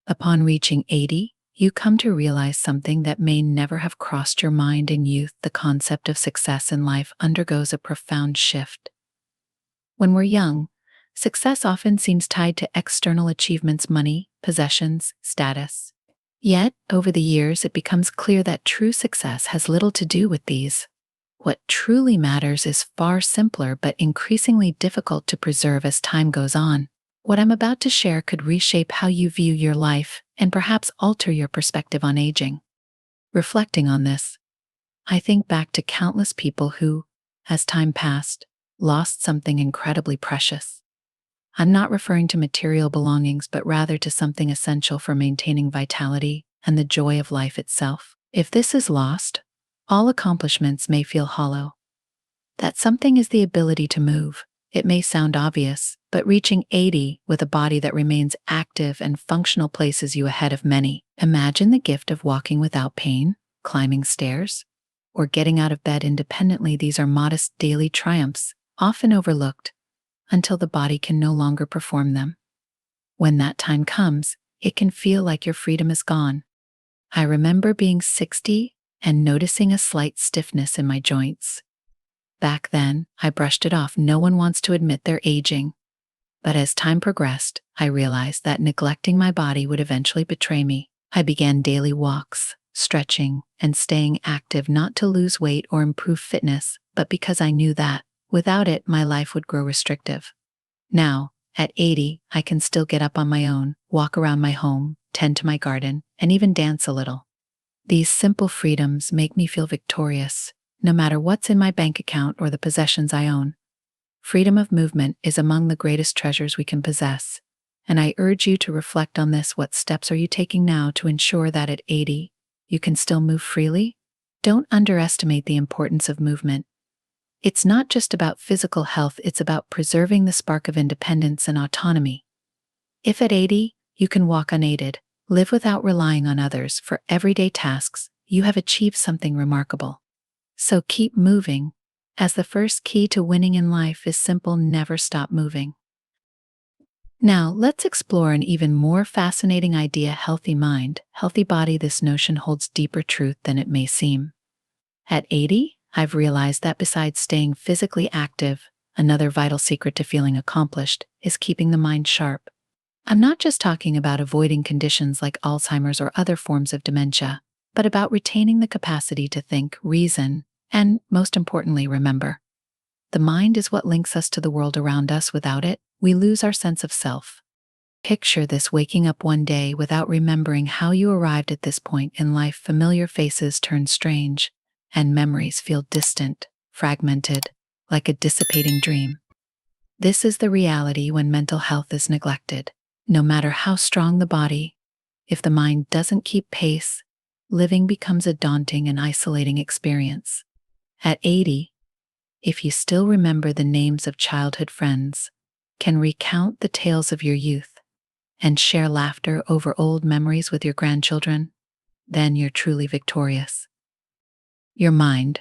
Upon reaching 80, you come to realize something that may never have crossed your mind in youth. The concept of success in life undergoes a profound shift. When we're young, success often seems tied to external achievements, money, possessions, status. Yet, over the years, it becomes clear that true success has little to do with these. What truly matters is far simpler but increasingly difficult to preserve as time goes on. What I'm about to share could reshape how you view your life and perhaps alter your perspective on aging. Reflecting on this, I think back to countless people who, as time passed, lost something incredibly precious. I'm not referring to material belongings, but rather to something essential for maintaining vitality and the joy of life itself. If this is lost, all accomplishments may feel hollow. That something is the ability to move. It may sound obvious, but reaching 80 with a body that remains active and functional places you ahead of many. Imagine the gift of walking without pain, climbing stairs, or getting out of bed independently. These are modest daily triumphs, often overlooked, until the body can no longer perform them. When that time comes, it can feel like your freedom is gone. I remember being 60 and noticing a slight stiffness in my joints. Back then, I brushed it off. No one wants to admit they're aging. But as time progressed, I realized that neglecting my body would eventually betray me. I began daily walks, stretching, and staying active, not to lose weight or improve fitness, but because I knew that, without it, my life would grow restrictive. Now, at 80, I can still get up on my own, walk around my home, tend to my garden, and even dance a little. These simple freedoms make me feel victorious, no matter what's in my bank account or the possessions I own. Freedom of movement is among the greatest treasures we can possess, and I urge you to reflect on this. What steps are you taking now to ensure that at 80, you can still move freely? Don't underestimate the importance of movement. It's not just about physical health, it's about preserving the spark of independence and autonomy. If at 80, you can walk unaided, live without relying on others for everyday tasks, you have achieved something remarkable. So keep moving, as the first key to winning in life is simple: never stop moving. Now, let's explore an even more fascinating idea: healthy mind, healthy body. This notion holds deeper truth than it may seem. At 80, I've realized that besides staying physically active, another vital secret to feeling accomplished is keeping the mind sharp. I'm not just talking about avoiding conditions like Alzheimer's or other forms of dementia, but about retaining the capacity to think, reason, and, most importantly, remember. The mind is what links us to the world around us. Without it, we lose our sense of self. Picture this: waking up one day without remembering how you arrived at this point in life. Familiar faces turn strange, and memories feel distant, fragmented, like a dissipating dream. This is the reality when mental health is neglected. No matter how strong the body, if the mind doesn't keep pace, living becomes a daunting and isolating experience. At 80, if you still remember the names of childhood friends, can recount the tales of your youth, and share laughter over old memories with your grandchildren, then you're truly victorious. Your mind,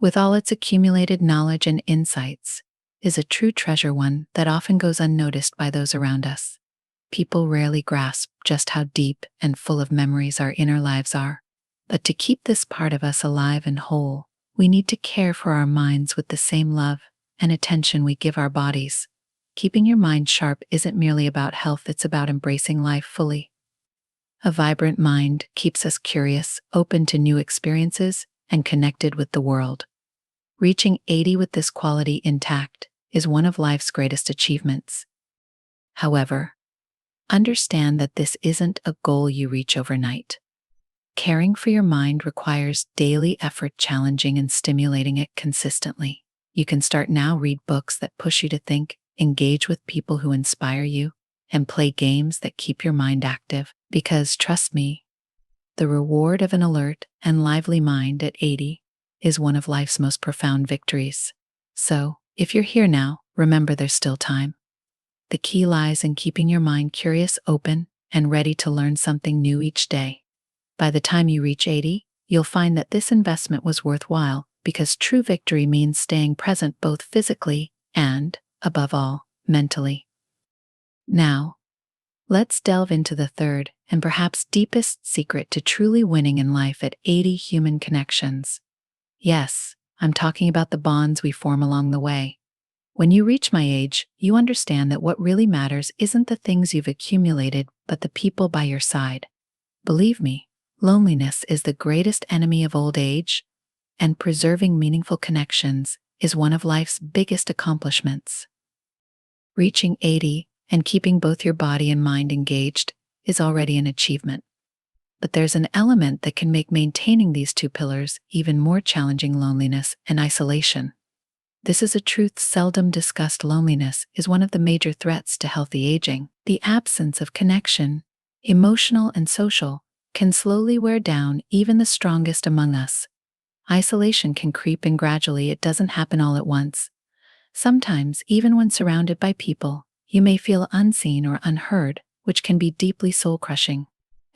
with all its accumulated knowledge and insights, is a true treasure, one that often goes unnoticed by those around us. People rarely grasp just how deep and full of memories our inner lives are. But to keep this part of us alive and whole, we need to care for our minds with the same love and attention we give our bodies. Keeping your mind sharp isn't merely about health, it's about embracing life fully. A vibrant mind keeps us curious, open to new experiences, and connected with the world. Reaching 80 with this quality intact is one of life's greatest achievements. However, understand that this isn't a goal you reach overnight. Caring for your mind requires daily effort, challenging and stimulating it consistently. You can start now. Read books that push you to think, engage with people who inspire you, and play games that keep your mind active. Because, trust me, the reward of an alert and lively mind at 80 is one of life's most profound victories. So, if you're here now, remember there's still time. The key lies in keeping your mind curious, open, and ready to learn something new each day. By the time you reach 80, you'll find that this investment was worthwhile, because true victory means staying present both physically and, above all, mentally. Now, Let's delve into the third and perhaps deepest secret to truly winning in life at 80: human connections. Yes, I'm talking about the bonds we form along the way. When you reach my age, you understand that what really matters isn't the things you've accumulated, but the people by your side. Believe me, loneliness is the greatest enemy of old age, and preserving meaningful connections is one of life's biggest accomplishments. Reaching 80 and keeping both your body and mind engaged is already an achievement. But there's an element that can make maintaining these two pillars even more challenging: loneliness and isolation. This is a truth seldom discussed. Loneliness is one of the major threats to healthy aging. The absence of connection, emotional and social, can slowly wear down even the strongest among us. Isolation can creep in gradually. It doesn't happen all at once. Sometimes, even when surrounded by people, you may feel unseen or unheard, which can be deeply soul-crushing.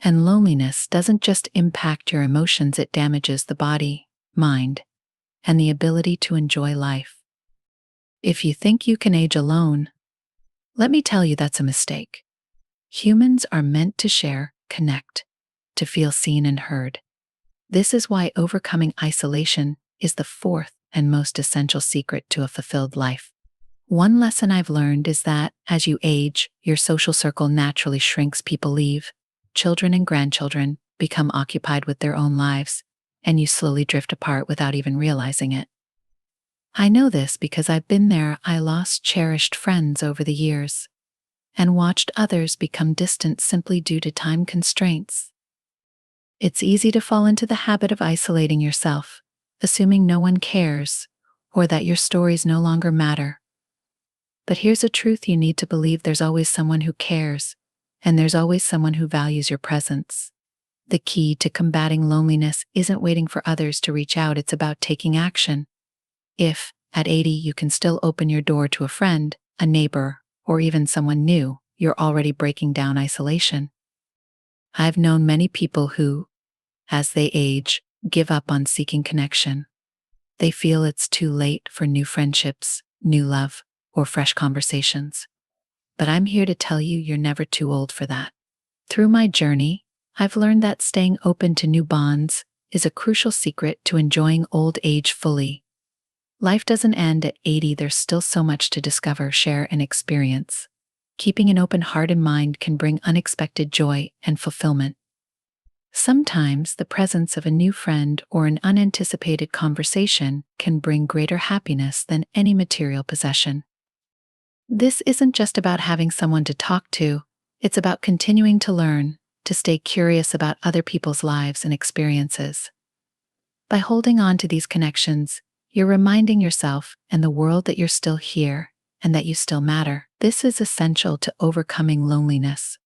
And loneliness doesn't just impact your emotions, it damages the body, mind, and the ability to enjoy life. If you think you can age alone, let me tell you that's a mistake. Humans are meant to share, connect, to feel seen and heard. This is why overcoming isolation is the fourth and most essential secret to a fulfilled life. One lesson I've learned is that, as you age, your social circle naturally shrinks. People leave, children and grandchildren become occupied with their own lives, and you slowly drift apart without even realizing it. I know this because I've been there. I lost cherished friends over the years, and watched others become distant simply due to time constraints. It's easy to fall into the habit of isolating yourself, assuming no one cares, or that your stories no longer matter. But here's a truth you need to believe: there's always someone who cares, and there's always someone who values your presence. The key to combating loneliness isn't waiting for others to reach out, it's about taking action. If, at 80, you can still open your door to a friend, a neighbor, or even someone new, you're already breaking down isolation. I've known many people who, as they age, give up on seeking connection. They feel it's too late for new friendships, new love, or fresh conversations. But I'm here to tell you, you're never too old for that. Through my journey, I've learned that staying open to new bonds is a crucial secret to enjoying old age fully. Life doesn't end at 80, there's still so much to discover, share, and experience. Keeping an open heart and mind can bring unexpected joy and fulfillment. Sometimes the presence of a new friend or an unanticipated conversation can bring greater happiness than any material possession. This isn't just about having someone to talk to, it's about continuing to learn, to stay curious about other people's lives and experiences. By holding on to these connections, you're reminding yourself and the world that you're still here and that you still matter. This is essential to overcoming loneliness.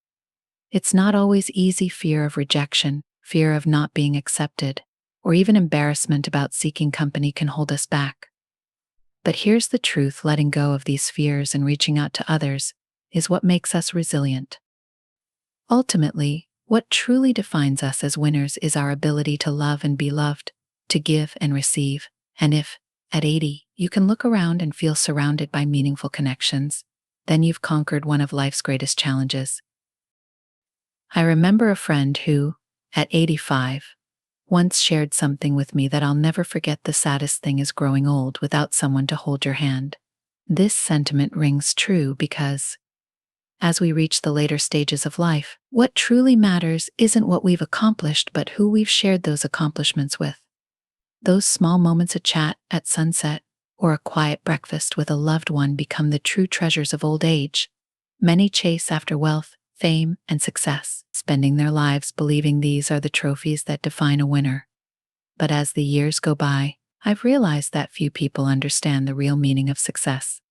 It's not always easy. Fear of rejection, fear of not being accepted, or even embarrassment about seeking company can hold us back. But here's the truth: letting go of these fears and reaching out to others is what makes us resilient. Ultimately, what truly defines us as winners is our ability to love and be loved, to give and receive. And if, at 80, you can look around and feel surrounded by meaningful connections, then you've conquered one of life's greatest challenges. I remember a friend who, at 85, once shared something with me that I'll never forget: the saddest thing is growing old without someone to hold your hand. This sentiment rings true because, as we reach the later stages of life, what truly matters isn't what we've accomplished but who we've shared those accomplishments with. Those small moments of chat at sunset or a quiet breakfast with a loved one become the true treasures of old age. Many chase after wealth, fame, and success, spending their lives believing these are the trophies that define a winner. But as the years go by, I've realized that few people understand the real meaning of success.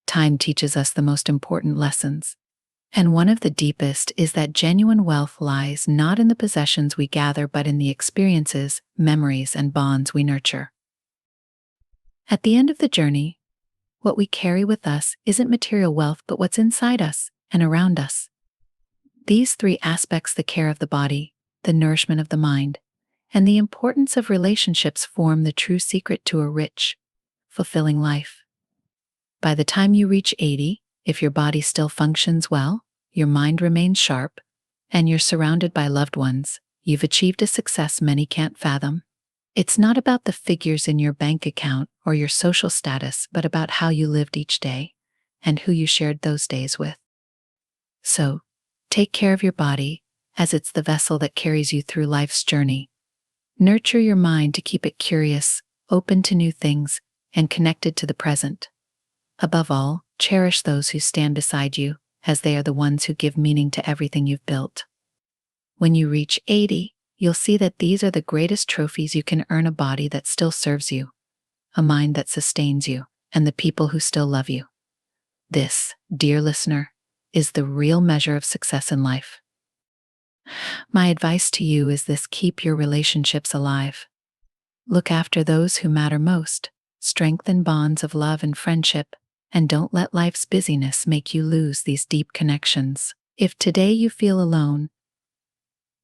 Time teaches us the most important lessons, and one of the deepest is that genuine wealth lies not in the possessions we gather but in the experiences, memories, and bonds we nurture. At the end of the journey, what we carry with us isn't material wealth but what's inside us and around us. These three aspects, the care of the body, the nourishment of the mind, and the importance of relationships, form the true secret to a rich, fulfilling life. By the time you reach 80, if your body still functions well, your mind remains sharp, and you're surrounded by loved ones, you've achieved a success many can't fathom. It's not about the figures in your bank account or your social status, but about how you lived each day and who you shared those days with. So, take care of your body, as it's the vessel that carries you through life's journey. Nurture your mind to keep it curious, open to new things, and connected to the present. Above all, cherish those who stand beside you, as they are the ones who give meaning to everything you've built. When you reach 80, you'll see that these are the greatest trophies you can earn: a body that still serves you, a mind that sustains you, and the people who still love you. This, dear listener, is the real measure of success in life. My advice to you is this: keep your relationships alive. Look after those who matter most, strengthen bonds of love and friendship, and don't let life's busyness make you lose these deep connections. If today you feel alone,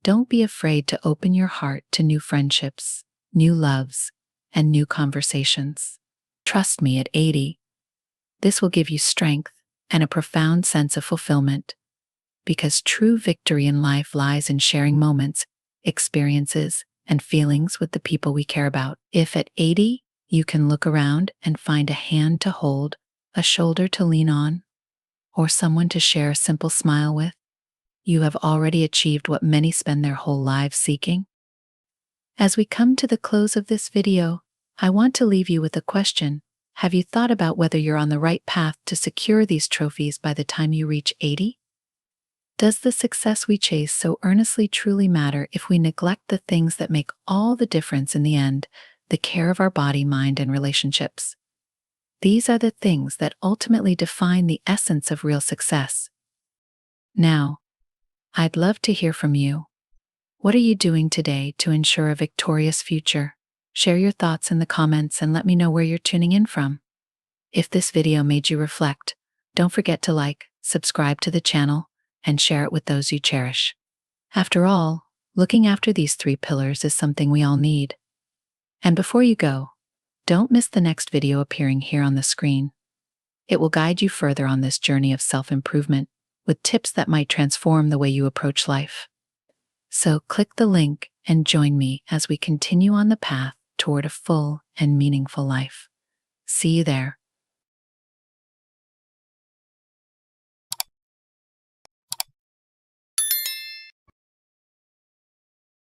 don't be afraid to open your heart to new friendships, new loves, and new conversations. Trust me, at 80, this will give you strength and a profound sense of fulfillment, because true victory in life lies in sharing moments, experiences, and feelings with the people we care about. If at 80 you can look around and find a hand to hold, a shoulder to lean on, or someone to share a simple smile with, you have already achieved what many spend their whole lives seeking. As we come to the close of this video, I want to leave you with a question. Have you thought about whether you're on the right path to secure these trophies by the time you reach 80? Does the success we chase so earnestly truly matter if we neglect the things that make all the difference in the end: the care of our body, mind, and relationships? These are the things that ultimately define the essence of real success. Now, I'd love to hear from you. What are you doing today to ensure a victorious future? Share your thoughts in the comments and let me know where you're tuning in from. If this video made you reflect, don't forget to like, subscribe to the channel, and share it with those you cherish. After all, looking after these 3 pillars is something we all need. And before you go, don't miss the next video appearing here on the screen. It will guide you further on this journey of self-improvement with tips that might transform the way you approach life. So click the link and join me as we continue on the path toward a full and meaningful life. See you there.